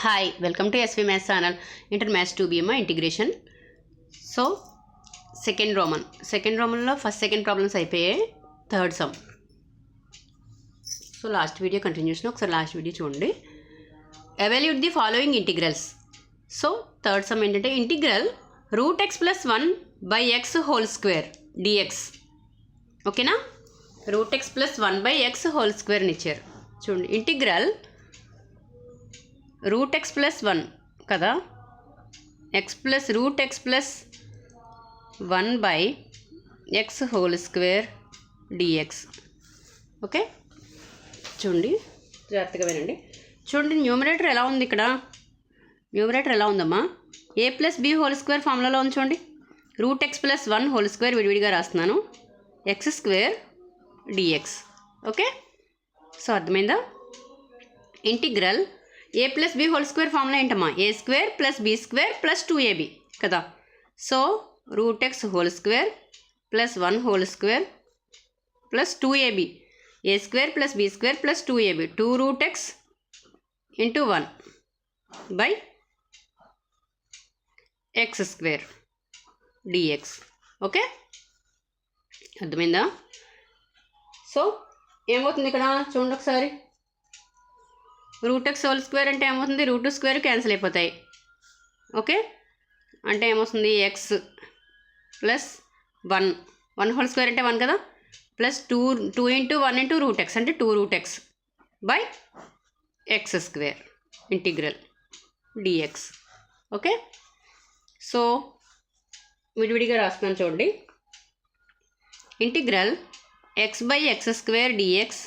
Hi, welcome to SV Maths channel. Inter Maths 2BM integration. So second Roman lo first second problems అయిపోయాయి. Third sum. So last video continuation ఒకసారి last video చూడండి. Evaluate the following integrals. So third sum ఏంటంటే integral root x plus 1 by x whole square dx. ఓకేనా? root x plus 1 by x whole square ని ఇచ్చారు. చూడండి integral root x plus 1 కదా, x plus root X plus 1 by x whole square dx. Okay, చూడండి జాగ్రత్తగా వినండి. చూడండి numerator ఎలా ఉంది, ఇక్కడ న్యూమరేటర్ ఎలా ఉందమ్మా, A plus B whole square ఫార్ములాలో ఉంది చూడండి. Root X plus 1 whole square విడివిడిగా రాస్తున్నాను, X square dx. Okay, so అర్థమైందా? Integral A plus B whole square formula ఏంటమ్మా, A square plus B square plus 2ab కదా. So root X whole square plus 1 whole square plus 2ab, A square plus B square plus 2ab, 2 root X into 1 by X square dx. Okay, అర్థమైందా? So ఏమవుతుంది ఇక్కడ చూడండి ఒకసారి, route X whole square అంటే ఏమవుతుంది, root square cancel అయిపోతాయి. Okay, అంటే ఏమొస్తుంది, ఎక్స్ ప్లస్ 1 హోల్ స్క్వేర్ అంటే 1 కదా, plus 2 into 1 into root x అంటే 2 root x by X square integral dx. Okay, so విడివిడిగా రాస్తున్నాను చూడండి. Integral x by X square dx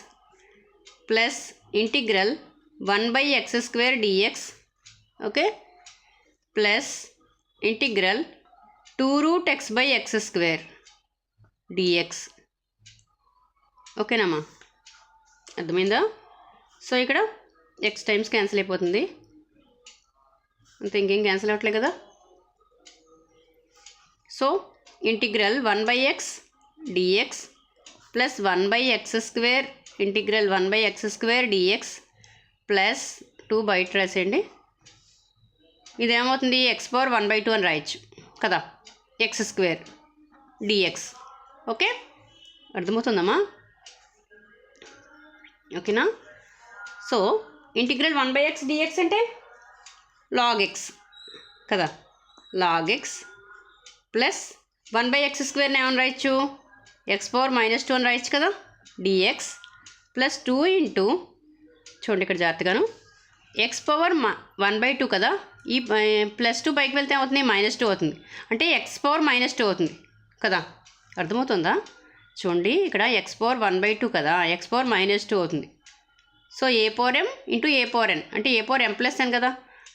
plus integral 1 by x square dx. Okay, plus integral 2 root x by x square dx. ఓకేనమ్మా, అర్థమైందా? So ఇక్కడ x times cancel అయిపోతుంది, అంతే, ఇంకేం cancel అవ్వట్లేదు కదా. So integral 1 by x dx plus 1 by x square integral 1 by x square dx plus 2 బయట రాసేయండి. ఇదేమవుతుంది, X power 1/2 అని రాయొచ్చు కదా, ఎక్స్ స్క్వేర్ డిఎక్స్. ఓకే, అర్థమవుతుందమ్మా? ఓకేనా? So integral 1 by x dx అంటే లాగ్ ఎక్స్ కదా, log X plus 1 by x స్క్వేర్ని ఏమని రాయొచ్చు, ఎక్స్ పవర్ -2 అని రాయొచ్చు కదా, డిఎక్స్ ప్లస్ 2 ఇంటూ, చూడండి ఇక్కడ జాగ్రత్తగాను, ఎక్స్ పవర్ 1/2 కదా, ఈ +2 పైకి వెళ్తే అవుతుంది -2 అవుతుంది, అంటే ఎక్స్ పవర్ -2 అవుతుంది కదా. అర్థమవుతుందా? చూడండి ఇక్కడ ఎక్స్ పవర్ 1/2 కదా, ఎక్స్ పవర్ -2 అవుతుంది. సో ఏ పవర్ m ఇంటూ ఏ పవర్ n అంటే ఏ పవర్ m+n కదా,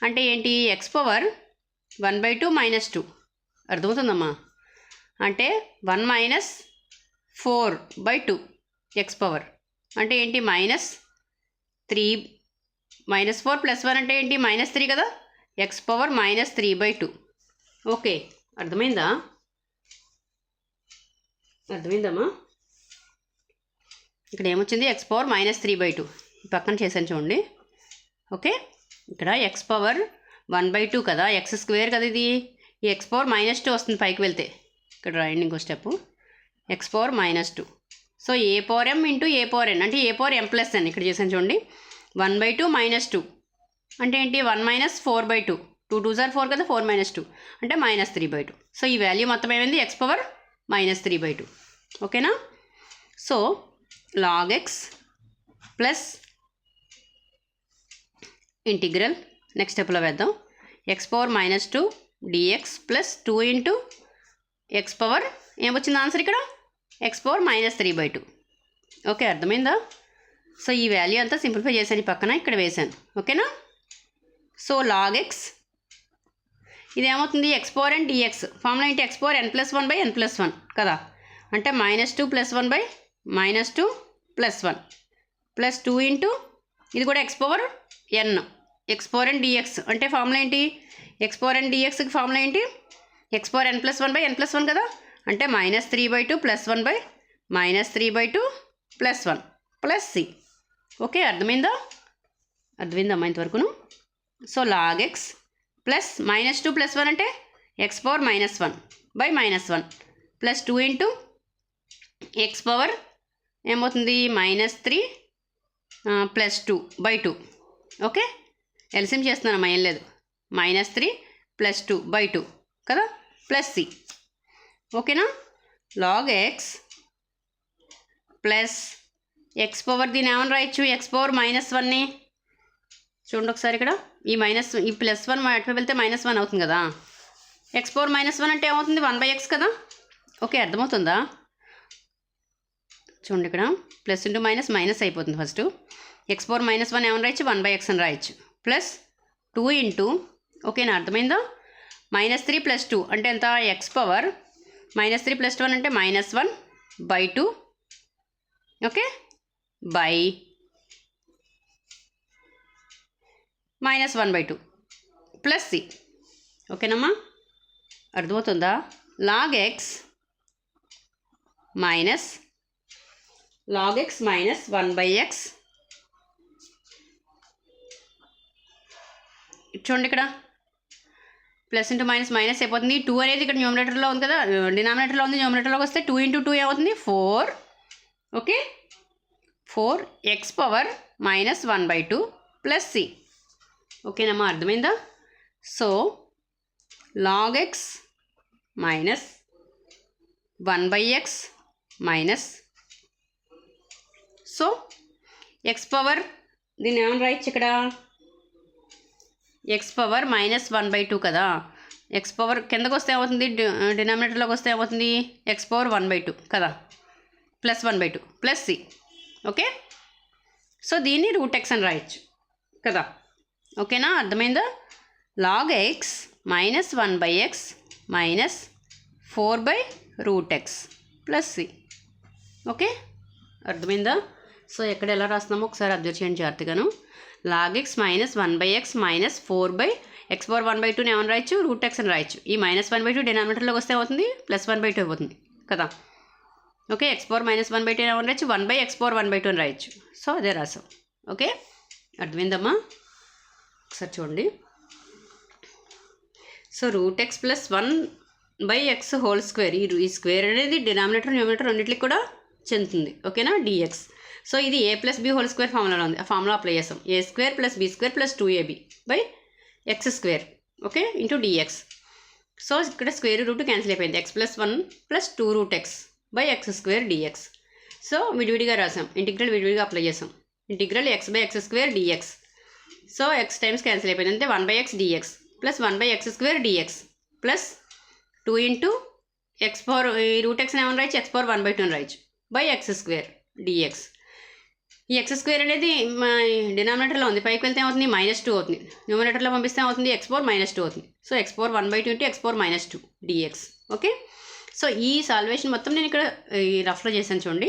అంటే ఏంటి, ఎక్స్ పవర్ 1/2 -2. అర్థమవుతుందమ్మా? అంటే 1 -4/2 ఎక్స్ పవర్ అంటే ఏంటి, -3 -4 + 1 అంటే ఏంటి, -3 కదా, ఎక్స్ పవర్ -3/2. ఓకే, అర్థమైందా? అర్థమైందమ్మా? ఇక్కడ ఏమొచ్చింది, ఎక్స్ పవర్ -3/2, ఈ పక్కన చేశాను చూడండి. ఓకే, ఇక్కడ ఎక్స్ పవర్ 1/2 కదా, ఎక్స్ స్క్వేర్ కదా, ఇది ఈ ఎక్స్ పవర్ -2 వస్తుంది పైకి వెళ్తే, ఇక్కడ రాయండి ఇంకో స్టెప్, ఎక్స్ పవర్ -2. సో ఏ పవర్ m ఇంటూ ఏ పవర్ n అంటే ఏ పవర్ m+n, ఇక్కడ చేశాను చూడండి. 1/2 -2 అంటే ఏంటి, 1 -4/2, 2 2s are 4 కదా, 4 -2 అంటే -3/2. సో ఈ వాల్యూ మొత్తం ఏమైంది, ఎక్స్ పవర్ -3/2. ఓకేనా? So log X plus integral next స్టెప్లో వేద్దాం, X power -2 DX plus 2 into X power ఏమొచ్చింది ఆన్సర్ ఇక్కడ, ఎక్స్ పవర్ -3/2. ఓకే, అర్థమైందా? సో ఈ వాల్యూ అంతా సింప్లిఫై చేశాను, ఈ పక్కన ఇక్కడ వేసాను. ఓకేనా? సో లాగ్ ఎక్స్ ఇదేమవుతుంది, X power n DX formula ఏంటి, X power n+1 by n+1 కదా, అంటే -2 + 1 బై -2 + 1 ప్లస్ 2 ఇంటూ ఇది కూడా x power n, x power n dx అంటే ఫార్ములా ఏంటి, ఎక్స్ పవర్ n డిఎక్స్కి ఫార్ములా ఏంటి, X power n+1 by n+1 కదా, అంటే -3/2 + 1 బై -3/2 + 1 ప్లస్ c. ఓకే, అర్థమైందా? అర్థమైందమ్మా ఇంతవరకును? సో లాగ్ ఎక్స్ ప్లస్ -2 + 1 అంటే x power -1 by -1 plus 2 into x power ఏమవుతుంది -3 ప్లస్ 2 బై 2. ఓకే, ఎల్సిఎం చేస్తున్నానమ్మా, ఏం లేదు. -3 ప్లస్ 2 బై 2 కదా, ప్లస్ సి. ఓకేనా, log X plus x power దీని ఏమని రాయొచ్చు, ఎక్స్ పవర్ -1ని చూడండి ఒకసారి. ఇక్కడ ఈ +1 అటువైపు వెళ్తే -1 అవుతుంది కదా. ఎక్స్ పవర్ -1 అంటే ఏమవుతుంది, 1/x కదా. ఓకే, అర్థమవుతుందా? చూడండి, ఇక్కడ ప్లస్ ఇంటూ మైనస్ అయిపోతుంది. ఫస్ట్ ఎక్స్ పవర్ -1 ఏమని రాయొచ్చు, 1/x అని రాయొచ్చు. ప్లస్ 2 ఇంటూ, ఓకేనా, అర్థమైందా, -3 + 2 అంటే ఎంత, ఎక్స్ పవర్ -3 + 1 అంటే -1 by 2. Okay, by -1/2 plus c. ఓకేనమ్మా, అర్థమవుతుందా? Log x minus 1/x. చూడండి, ఇక్కడ ప్లస్ ఇంటూ మైనస్ అయిపోతుంది. 2 అనేది ఇక్కడ న్యూమరేటర్లో ఉంది కదా, డినామినేటర్లో ఉంది. న్యూమరేటర్లోకి వస్తే 2 ఇంటూ 2 ఏమవుతుంది, 4. Okay, 4x power -1/2 plus c. ఓకేనమ్మా, అర్థమైందా? So log x minus 1/x minus, so x power దీన్ని ఏమని రాయొచ్చు, ఇక్కడ ఎక్స్ పవర్ -1/2 కదా. ఎక్స్ పవర్ కిందకు వస్తే ఏమవుతుంది, డినామినేటర్లోకి వస్తే ఏమవుతుంది, ఎక్స్ పవర్ 1/2 కదా, plus 1/2 plus C. Okay, so దీన్ని √x అని రాయొచ్చు కదా. ఓకేనా, అర్థమైందా? Log X -1/x minus 4/√x plus C. Okay, అర్థమైందా? సో ఎక్కడ ఎలా రాస్తున్నామో ఒకసారి అబ్జర్వ్ చేయండి జాగ్రత్తగాను. Log X -1/x minus 4/x power 1/2 ఏమని రాయొచ్చు, √x అని రాయొచ్చు. ఈ -1/2 డినామినేటర్లోకి వస్తే అవుతుంది, +1/2 అయిపోతుంది కదా. ఓకే, x పవర్ -1/2 ఏమని రాయొచ్చు, 1/x పవర్ 1/2 అని రాయొచ్చు. సో అదే రాసాం. ఓకే, అర్థమైందమ్మా? ఒకసారి చూడండి. So √x plus 1/x whole square, ఈ స్క్వేర్ అనేది డినామినేటర్ న్యూమినేటర్ రెండింటికి కూడా చెందుతుంది. ఓకేనా, dx. సో ఇది a + b హోల్ స్క్వేర్ ఫార్ములాలో ఉంది, ఆ ఫార్ములా అప్లై చేస్తాం. a² + b² + 2ab/x². Okay, into dx. So ఇక్కడ స్క్వేర్ రూట్ క్యాన్సిల్ అయిపోయింది. x + 1 + 2√x/x² dx. సో విడివిడిగా రాసాం, ఇంటిగ్రల్ విడివిడిగా అప్లై చేసాం. Integral x/x² dx. So x times cancel అయిపోయింది, అంటే 1/x dx plus 1/x² dx plus 2 into x power √x ఏమని రాయొచ్చు, x పవర్ 1/2 అని రాయొచ్చు బై x² dx. ఈ x² అనేది డినామినేటర్లో ఉంది, పైకి వెళ్తే ఏమవుతుంది, -2 అవుతుంది. న్యూమినేటర్లో పంపిస్తే ఏమవుతుంది, x పవర్ -2 అవుతుంది. So x power 1/2 into x power -2 dx. Okay, so ఈ సాల్వేషన్ మొత్తం నేను ఇక్కడ ఈ రఫ్లో చేశాను చూడండి.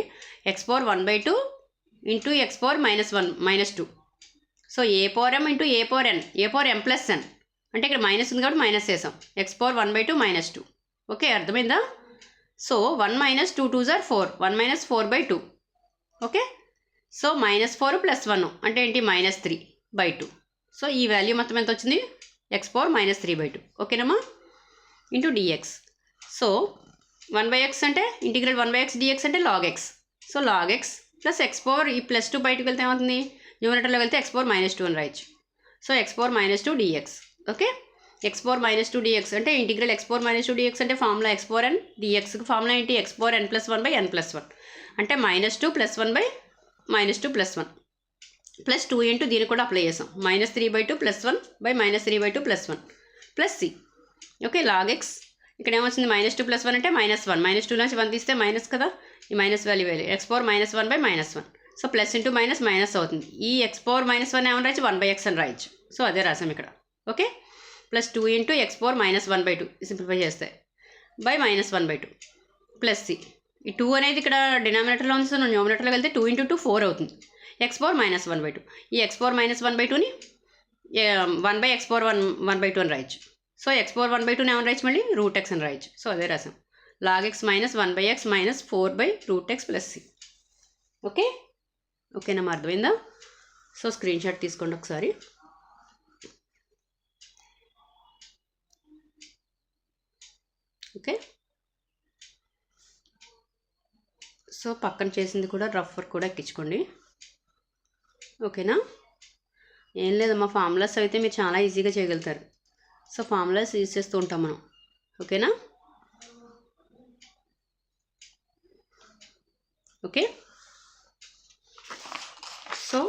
x power 1/2 into x power -2. So a power m into a power n, a power m plus n అంటే ఇక్కడ మైనస్ ఉంది కాబట్టి మైనస్ చేసాం. x power 1/2 -2. ఓకే, అర్థమైందా? So 1 - 2 2s are 4, 1 - 4/2. Okay, so -4 + 1 అంటే ఏంటి, -3/2. సో ఈ వాల్యూ మొత్తం ఎంత వచ్చింది, x పవర్ -3/2. ఓకేనమ్మా, ఇంటూ dx. సో 1/x అంటే ఇంటిగ్రల్ 1/x dx అంటే log x. So log x plus x power ఈ +2 బయటకు వెళ్తే ఏమవుతుంది, న్యూమినేటర్లో వెళ్తే x పవర్ -2 అని రాయొచ్చు. So x power -2 dx. Okay, x power -2 dx అంటే ఇంటిగ్రల్ x పవర్ -2 dx అంటే ఫార్ములా x పవర్ n dxకి ఫార్ములా ఏంటి, x పవర్ n+1/n+1 అంటే -2 + 1/-2 + 1 ప్లస్ 2 ఇంటూ దీన్ని కూడా అప్లై చేసాం, -3/2 + 1/-3/2 + 1 plus C. Okay, log x ఇక్కడ ఏమొచ్చింది, -2 + 1 అంటే -1, -2 నుంచి 1 తీస్తే మైనస్ కదా, ఈ minus value x power -1/-1. So plus into minus అవుతుంది. ఈ x పవర్ -1 ఏమని రాయొచ్చు, 1/x అని రాయొచ్చు. సో అదే రాసాం ఇక్కడ. Okay, plus 2 into x power -1/2 simplify చేస్తే /-1/2 ప్లస్ సి. ఈ 2 అనేది ఇక్కడ డినామినేటర్లో ఉంది, సో న్యూమినేటర్లోకి వెళ్తే 2 ఇంటూ 2 4 అవుతుంది. x పవర్ -1/2, ఈ x పవర్ -1/2ని 1/x పవర్ 1/2 అని రాయొచ్చు. సో x పవర్ 1/2 ఏమని రాయొచ్చు, మళ్ళీ √x అని రాయొచ్చు. సో అదే రాసాం, log x -1/x -4/√x plus C. Okay, ఓకేనా, అర్థమైందా? సో స్క్రీన్ షాట్ తీసుకోండి ఒకసారి. ఓకే, సో పక్కన చేసింది కూడా రఫ్ వర్క్ కూడా ఎక్కించుకోండి. ఓకేనా? ఏం లేదమ్మా, ఫార్ములాస్ అయితే మీరు చాలా ఈజీగా చేయగలుగుతారు. సో ఫార్ములాస్ యూజ్ చేస్తూ ఉంటాం మనం. ఓకేనా? Okay, so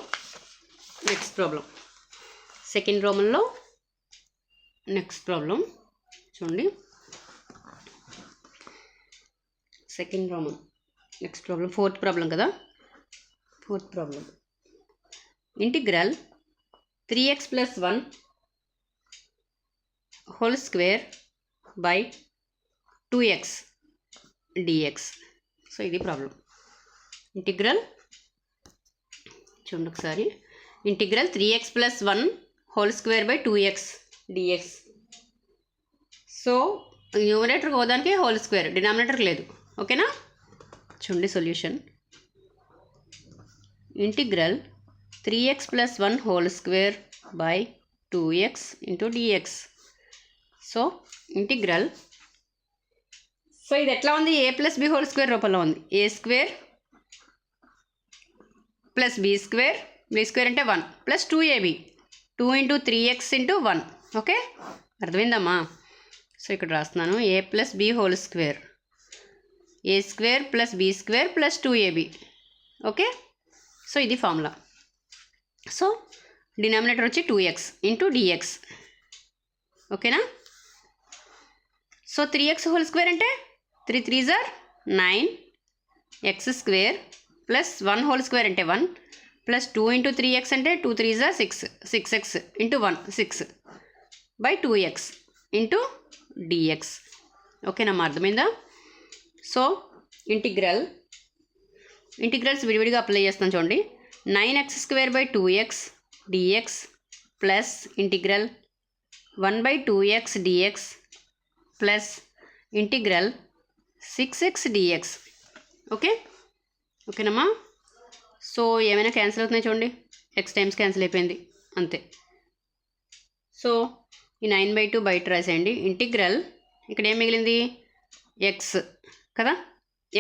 next problem, second రోమన్లో నెక్స్ట్ ప్రాబ్లం చూడండి. Second Roman next problem, fourth problem కదా. Fourth problem, integral 3x + 1 whole square by 2x dx. So ఇది ప్రాబ్లం. ఇంటిగ్రల్ చూడండి ఒకసారి, integral 3x + 1 whole square by 2x dx. So న్యూమరేటర్కి పోదానికి whole square, డినామినేటర్కి లేదు. ఓకేనా? చూడండి solution, integral 3x + 1 whole square by 2x dx. So integral, so ఇది ఎట్లా ఉంది, a + b హోల్ స్క్వేర్ రూపంలో ఉంది. a² + b² అంటే 1 + 2ab 2 × 3x × 1. ఓకే, అర్థమైందమ్మా? సో ఇక్కడ రాస్తున్నాను, a + b whole square, a² + b² + 2ab. Okay, so ఇది ఫార్ములా. సో డినామినేటర్ వచ్చి 2x × dx. ఓకేనా? సో 3x హోల్ స్క్వేర్ అంటే 3 × 3 = 9, x² + 1 హోల్ స్క్వేర్ అంటే 1 + 2 × 3x అంటే 2 × 3 = 6, 6x × 1 6 బై 2x dx. ఓకేనమ్మా, అర్థమైందా? సో ఇంటిగ్రల్స్ విడివిడిగా అప్లై చేస్తాను చూడండి. 9x² / 2x dx plus integral 1/2x dx plus integral 6x dx. ఓకేనమ్మా? సో ఏమైనా క్యాన్సిల్ అవుతున్నాయి చూడండి, x టైమ్స్ క్యాన్సిల్ అయిపోయింది అంతే. సో ఈ 9/2 బయట రాసేయండి. ఇంటిగ్రల్ ఇక్కడ ఏం మిగిలింది, x కదా,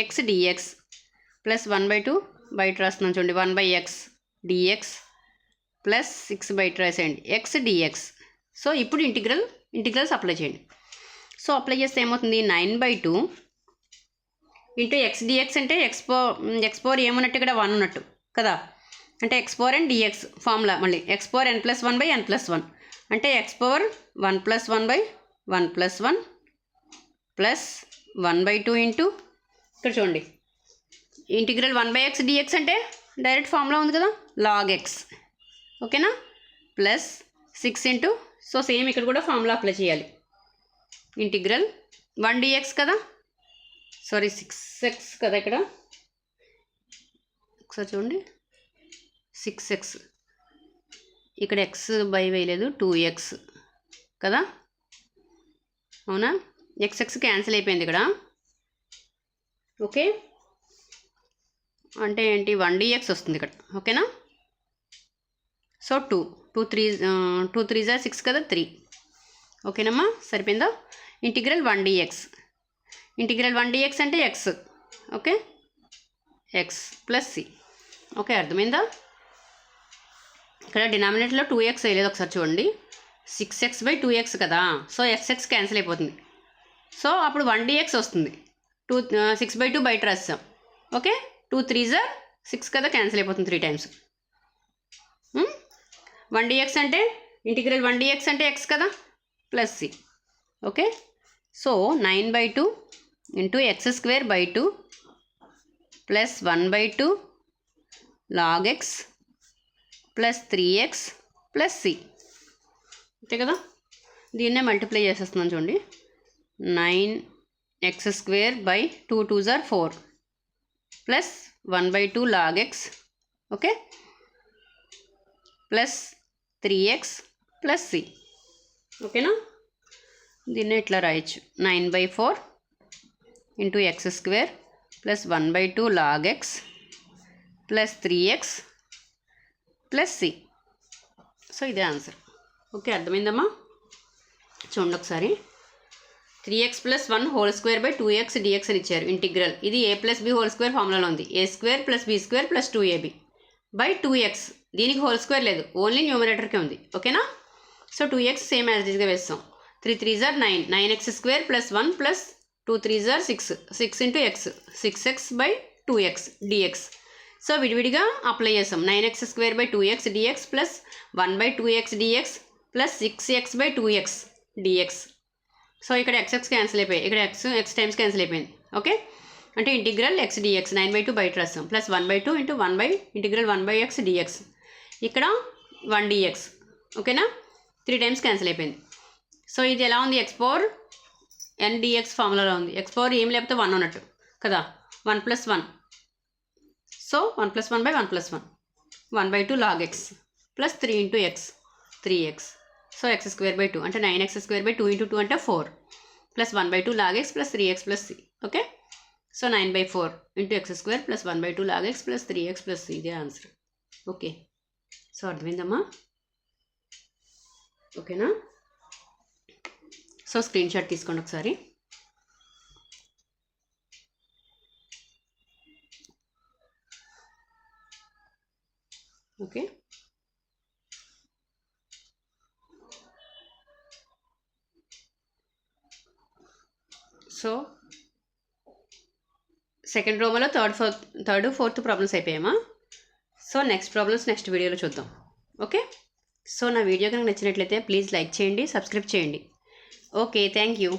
x dx ప్లస్ 1/2 బయట రాస్తున్నాను చూడండి, 1/x dx ప్లస్ 6 బయట రాసేయండి, x dx. సో ఇప్పుడు ఇంటిగ్రల్స్ అప్లై చేయండి. సో అప్లై చేస్తే ఏమవుతుంది, 9/2 ఇంటూ x dx అంటే x పవర్ ఏమున్నట్టు ఇక్కడ 1 ఉన్నట్టు కదా, అంటే x power n dx formula. మళ్ళీ x పవర్ n + 1/n + 1 అంటే x పవర్ 1 + 1/1 + 1 ప్లస్ 1/2 ఇంటూ ఇక్కడ చూడండి ఇంటిగ్రల్ 1/x dx అంటే డైరెక్ట్ ఫార్ములా ఉంది కదా, log x. ఓకేనా? ప్లస్ 6 ఇంటూ, సో సేమ్ ఇక్కడ కూడా ఫార్ములా అప్లై చేయాలి. ఇంటిగ్రల్ 1 dx కదా, సారీ 6x కదా, ఇక్కడ ఒకసారి చూడండి 6x, ఇక్కడ x బై వేయలేదు 2x కదా, అవునా? x క్యాన్సిల్ అయిపోయింది ఇక్కడ. ఓకే, అంటే ఏంటి, 1 dx వస్తుంది ఇక్కడ. ఓకేనా? సో 2 3 = 6 కదా, 3. ఓకేనమ్మా, సరిపోయిందా? ఇంటిగ్రల్ 1 dx, ఇంటిగ్రల్ 1 dx అంటే x. Okay, x plus c. Okay, అర్థమైందా? ఇక్కడ డినామినేటర్లో 2x వేయలేదు, ఒకసారి చూడండి. 6x/2x కదా, సో x క్యాన్సిల్ అయిపోతుంది. సో అప్పుడు 1 dx వస్తుంది. 6/2 బయట రాస్తాం. ఓకే, 2 3 = 6 కదా, క్యాన్సిల్ అయిపోతుంది 3 టైమ్స్. 1 dx అంటే ఇంటిగ్రల్ 1 dx అంటే x కదా, plus c. Okay, so 9/2 into x² / 2 plus 1/2 log x plus 3x plus c. అంతే కదా, దీన్నే మల్టిప్లై చేసేస్తున్నాను చూడండి. 9x² / 2 2 = 4 plus 1/2 log x. Okay, plus 3x plus c. ఓకేనా? దీన్ని ఇట్లా రాయొచ్చు, 9/4 into x² plus 1/2 log x plus 3x plus c. So ఇదే ఆన్సర్. ఓకే, అర్థమైందమ్మా? చూడండి ఒకసారి, 3x + 1 whole square by 2x dx అని ఇచ్చారు ఇంటిగ్రల్. ఇది a + b హోల్ స్క్వేర్ ఫార్ములాలో ఉంది. a² + b² + 2ab by 2x. దీనికి హోల్ స్క్వేర్ లేదు, ఓన్లీ న్యూమరేటర్కే ఉంది. ఓకేనా? సో 2x సేమ్ యాజ్ ఇట్గా వేస్తాం. 3 3 = 9, 9x² + 1 + 2 3 = 6, 6 × x, 6x by 2x dx. So విడివిడిగా అప్లై చేస్తాం. 9x² by 2x dx plus 1 by 2x dx plus 6x by 2x dx. So ఇక్కడ x cancel అయిపోయాయి, ఇక్కడ x times cancel అయిపోయింది. Okay, అంటే integral x dx 9/2 బయట రాస్తాం plus 1/2 × 1/x dx. ఇక్కడ 1 dx. ఓకేనా? 3 టైమ్స్ క్యాన్సిల్ అయిపోయింది. సో ఇది ఎలా ఉంది? x పవర్ n dx ఫార్ములాలో ఉంది. x పవర్ ఏం లేకపోతే 1 ఉన్నట్టు కదా, 1 + 1. So 1 + 1 / 1 + 1, 1/2 log x plus 3 × x 3x. So x² 2 అంటే 9x² 2 × 2 అంటే 4 plus 1/2 log x plus 3x plus c. Okay, so 9/4 × x² plus 1/2 log x plus 3x plus c. ఇదే answer. Okay, so అర్థమైందమ్మా? ఓకేనా? So screen shot తీసుకోండి ఒకసారి. Okay, so second రోమలో third fourth problems అయిపోయామా? So next problems next వీడియోలో చూద్దాం. Okay, so నా వీడియో కనుక నచ్చినట్లయితే ప్లీజ్ లైక్ చేయండి, సబ్స్క్రైబ్ చేయండి. Okay, thank you.